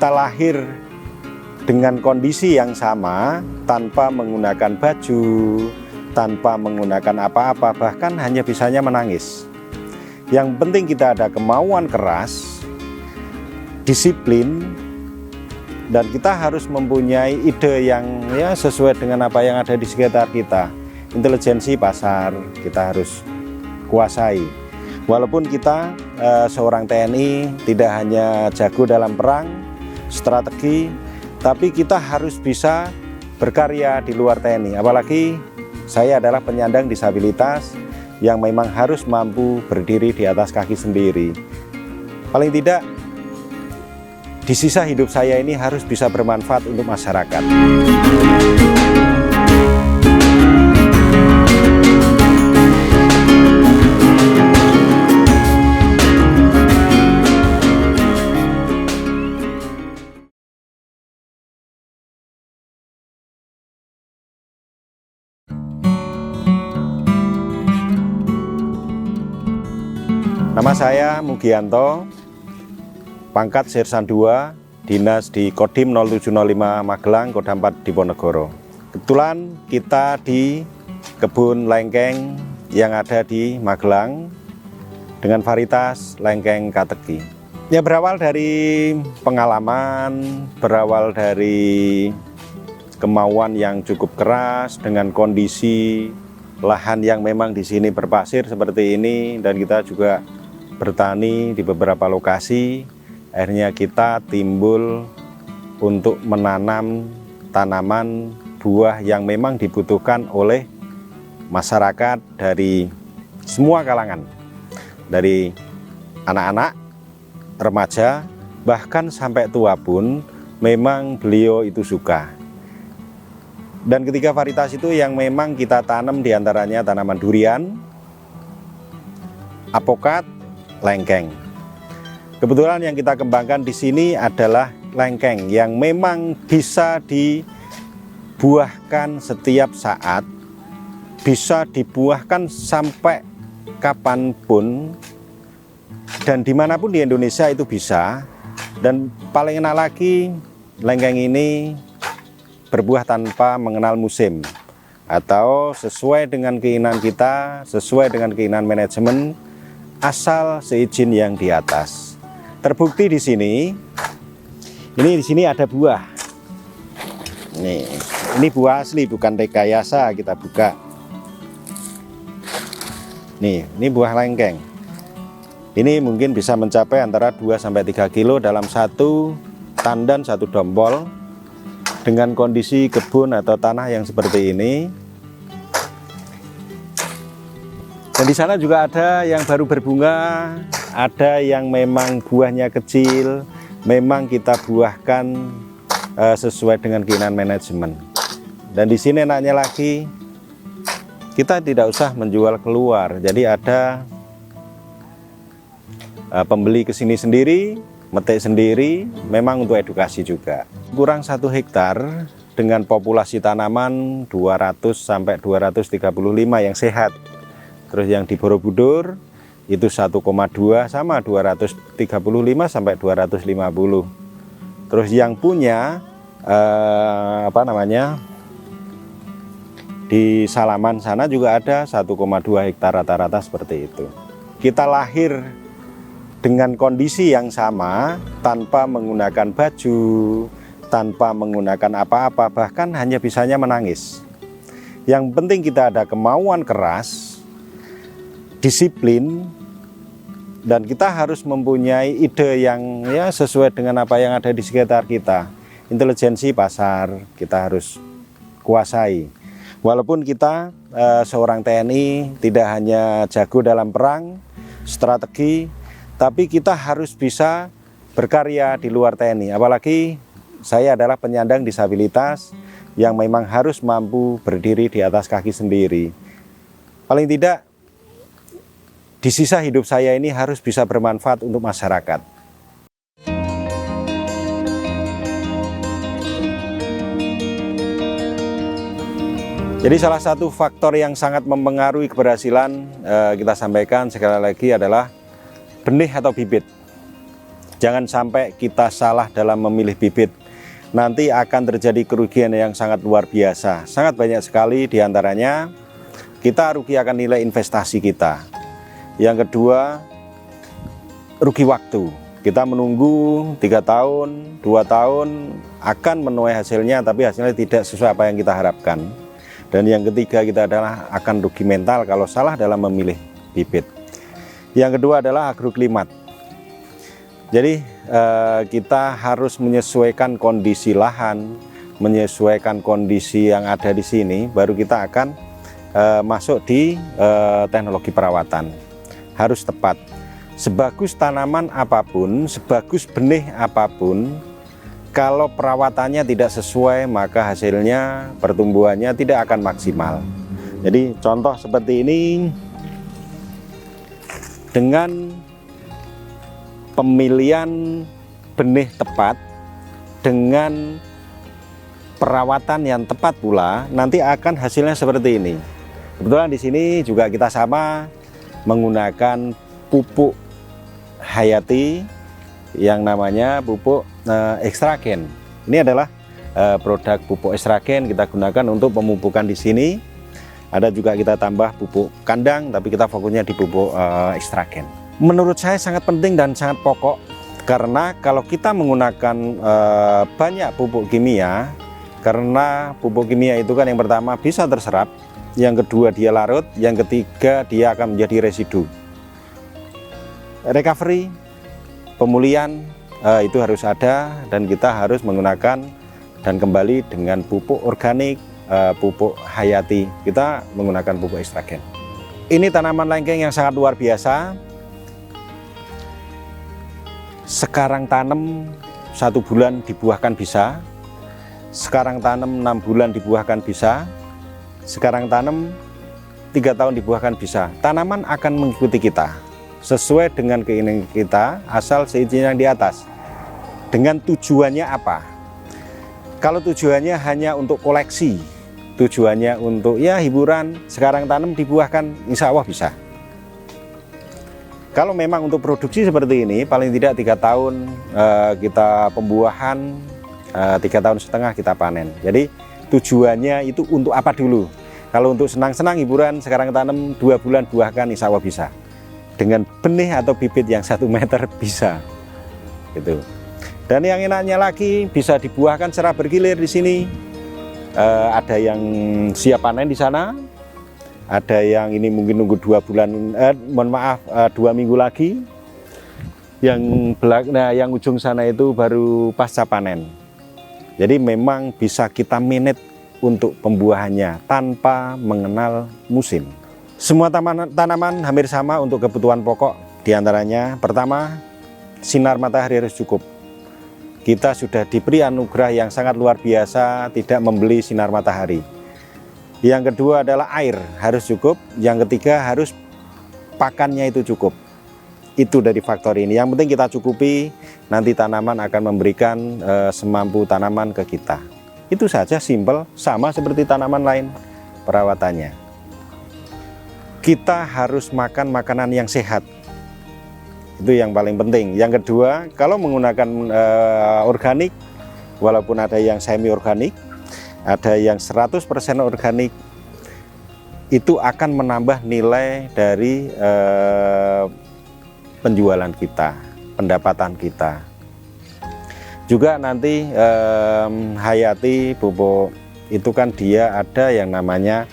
kita lahir dengan kondisi yang sama, tanpa menggunakan baju, tanpa menggunakan apa-apa, bahkan hanya bisanya menangis. Yang penting kita ada kemauan keras, disiplin, dan kita harus mempunyai ide yang sesuai dengan apa yang ada di sekitar kita. Intelijensi pasar kita harus kuasai. Walaupun kita seorang TNI tidak hanya jago dalam perang, strategi, tapi kita harus bisa berkarya di luar TNI. Apalagi saya adalah penyandang disabilitas yang memang harus mampu berdiri di atas kaki sendiri. Paling tidak di sisa hidup saya ini harus bisa bermanfaat untuk masyarakat. Nama saya Mugianto, pangkat Sersan 2, dinas di Kodim 0705 Magelang, Kodam 4 Diponegoro. Kebetulan kita di kebun lengkeng yang ada di Magelang dengan varietas lengkeng Kateki. Ya, berawal dari pengalaman, berawal dari kemauan yang cukup keras dengan kondisi lahan yang memang di sini berpasir seperti ini, dan kita juga bertani di beberapa lokasi. Akhirnya kita timbul untuk menanam tanaman buah yang memang dibutuhkan oleh masyarakat dari semua kalangan, dari anak-anak, remaja, bahkan sampai tua pun memang beliau itu suka. Dan ketiga varietas itu yang memang kita tanam diantaranya tanaman durian, apokat, lengkeng. Kebetulan yang kita kembangkan di sini adalah lengkeng yang memang bisa dibuahkan setiap saat, bisa dibuahkan sampai kapanpun, dan dimanapun di Indonesia itu bisa. Dan paling enak lagi, lengkeng ini berbuah tanpa mengenal musim, atau sesuai dengan keinginan kita, sesuai dengan keinginan manajemen, asal seizin yang di atas. Terbukti di sini ada buah. Ini buah asli, bukan rekayasa kita buka. Ini buah lengkeng. Ini mungkin bisa mencapai antara 2-3 kilo dalam satu tandan, satu dompol. Dengan kondisi kebun atau tanah yang seperti ini. Dan di sana juga ada yang baru berbunga, ada yang memang buahnya kecil, memang kita buahkan sesuai dengan keinginan manajemen. Dan di sini enaknya lagi, kita tidak usah menjual keluar. Jadi ada pembeli ke sini sendiri, metik sendiri, memang untuk edukasi juga. Kurang 1 hektar dengan populasi tanaman 200-235 yang sehat. Terus yang di Borobudur itu 1,2 sama 235-250. Terus yang punya di Salaman sana juga ada 1,2 hektar rata-rata seperti itu. Kita lahir dengan kondisi yang sama, tanpa menggunakan baju, tanpa menggunakan apa-apa, bahkan hanya bisanya menangis. Yang penting kita ada kemauan keras, disiplin, dan kita harus mempunyai ide yang sesuai dengan apa yang ada di sekitar kita. Intelijensi pasar kita harus kuasai. Walaupun kita seorang TNI tidak hanya jago dalam perang, strategi, tapi kita harus bisa berkarya di luar TNI. Apalagi saya adalah penyandang disabilitas yang memang harus mampu berdiri di atas kaki sendiri. Paling tidak di sisa hidup saya ini harus bisa bermanfaat untuk masyarakat. Jadi salah satu faktor yang sangat mempengaruhi keberhasilan kita sampaikan sekali lagi adalah benih atau bibit. Jangan sampai kita salah dalam memilih bibit. Nanti akan terjadi kerugian yang sangat luar biasa. Sangat banyak sekali diantaranya kita rugi akan nilai investasi kita. Yang kedua, rugi waktu. Kita menunggu 3 tahun, 2 tahun akan menuai hasilnya, tapi hasilnya tidak sesuai apa yang kita harapkan. Dan yang ketiga kita adalah akan rugi mental kalau salah dalam memilih bibit. Yang kedua adalah agroklimat. Jadi kita harus menyesuaikan kondisi lahan, menyesuaikan kondisi yang ada di sini, baru kita akan masuk di teknologi perawatan. Harus tepat. Sebagus tanaman apapun, sebagus benih apapun, kalau perawatannya tidak sesuai, maka hasilnya, pertumbuhannya tidak akan maksimal. Jadi contoh seperti ini, dengan pemilihan benih tepat, dengan perawatan yang tepat pula, nanti akan hasilnya seperti ini. Kebetulan di sini juga kita sama menggunakan pupuk hayati yang namanya pupuk ekstragen. Ini adalah produk pupuk ekstragen kita gunakan untuk pemupukan di sini. Ada juga kita tambah pupuk kandang, tapi kita fokusnya di pupuk ekstragen. Menurut saya sangat penting dan sangat pokok, karena kalau kita menggunakan banyak pupuk kimia, karena pupuk kimia itu kan yang pertama bisa terserap, yang kedua dia larut, yang ketiga dia akan menjadi residu. Recovery, pemulihan itu harus ada, dan kita harus menggunakan dan kembali dengan pupuk organik, pupuk hayati. Kita menggunakan pupuk ekstragen. Ini tanaman lengkeng yang sangat luar biasa. Sekarang tanam 1 bulan dibuahkan bisa, sekarang tanam 6 bulan dibuahkan bisa, sekarang tanam 3 tahun dibuahkan bisa. Tanaman akan mengikuti kita sesuai dengan keinginan kita, asal seizin yang di atas. Dengan tujuannya apa? Kalau tujuannya hanya untuk koleksi, tujuannya untuk ya hiburan, sekarang tanam dibuahkan, insya Allah bisa. Kalau memang untuk produksi seperti ini, paling tidak 3 tahun kita pembuahan, 3,5 tahun kita panen. Jadi tujuannya itu untuk apa dulu? Kalau untuk senang-senang hiburan, sekarang tanam 2 bulan buahkan, insya Allah bisa. Dengan benih atau bibit yang 1 meter bisa. Gitu. Dan yang enaknya lagi bisa dibuahkan secara bergilir di sini. Ada yang siap panen di sana. Ada yang ini mungkin nunggu 2 bulan, 2 minggu lagi. Yang ujung sana itu baru pasca panen. Jadi memang bisa kita manage untuk pembuahannya tanpa mengenal musim. Semua tanaman hampir sama untuk kebutuhan pokok. Di antaranya pertama, sinar matahari harus cukup. Kita sudah diberi anugerah yang sangat luar biasa, tidak membeli sinar matahari. Yang kedua adalah air harus cukup. Yang ketiga harus pakannya itu cukup. Itu dari faktor ini. Yang penting kita cukupi, nanti tanaman akan memberikan semampu tanaman ke kita. Itu saja, simple, sama seperti tanaman lain perawatannya. Kita harus makan makanan yang sehat. Itu yang paling penting. Yang kedua, kalau menggunakan organik, walaupun ada yang semi organik, ada yang 100% organik, itu akan menambah nilai dari penjualan kita, pendapatan kita. Juga nanti hayati pupuk itu kan dia ada yang namanya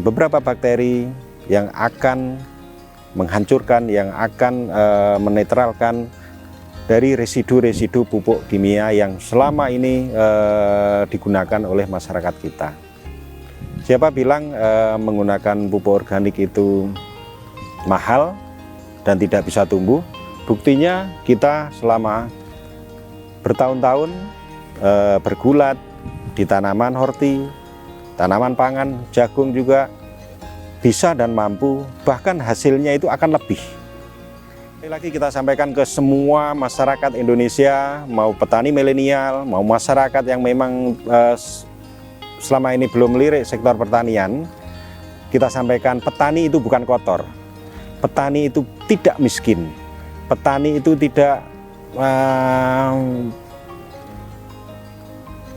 beberapa bakteri yang akan menghancurkan, yang akan menetralkan dari residu-residu pupuk kimia yang selama ini digunakan oleh masyarakat kita. Siapa bilang menggunakan pupuk organik itu mahal dan tidak bisa tumbuh? Buktinya kita selama bertahun-tahun bergulat di tanaman horti, tanaman pangan, jagung juga bisa dan mampu, bahkan hasilnya itu akan lebih. Lagi kita sampaikan ke semua masyarakat Indonesia, mau petani milenial, mau masyarakat yang memang selama ini belum melirik sektor pertanian, kita sampaikan petani itu bukan kotor, petani itu tidak miskin, petani itu tidak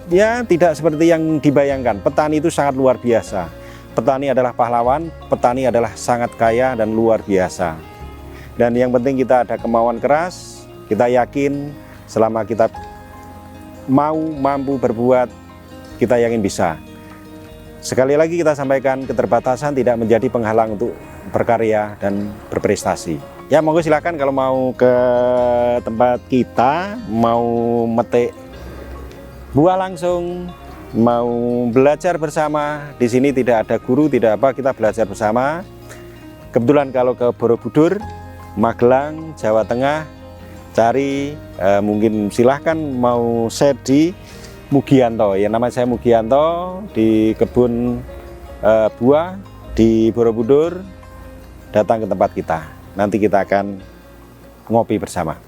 ya tidak seperti yang dibayangkan. Petani itu sangat luar biasa. Petani adalah pahlawan, petani adalah sangat kaya dan luar biasa. Dan yang penting kita ada kemauan keras, kita yakin selama kita mampu berbuat, kita yakin bisa. Sekali lagi kita sampaikan, keterbatasan tidak menjadi penghalang untuk berkarya dan berprestasi. Ya monggo silakan kalau mau ke tempat kita, mau metik buah langsung, mau belajar bersama. Di sini tidak ada guru, tidak apa, kita belajar bersama. Kebetulan kalau ke Borobudur, Magelang, Jawa Tengah, cari mungkin silahkan mau set di Mugianto, ya nama saya Mugianto, di kebun buah di Borobudur. Datang ke tempat kita, nanti kita akan ngopi bersama.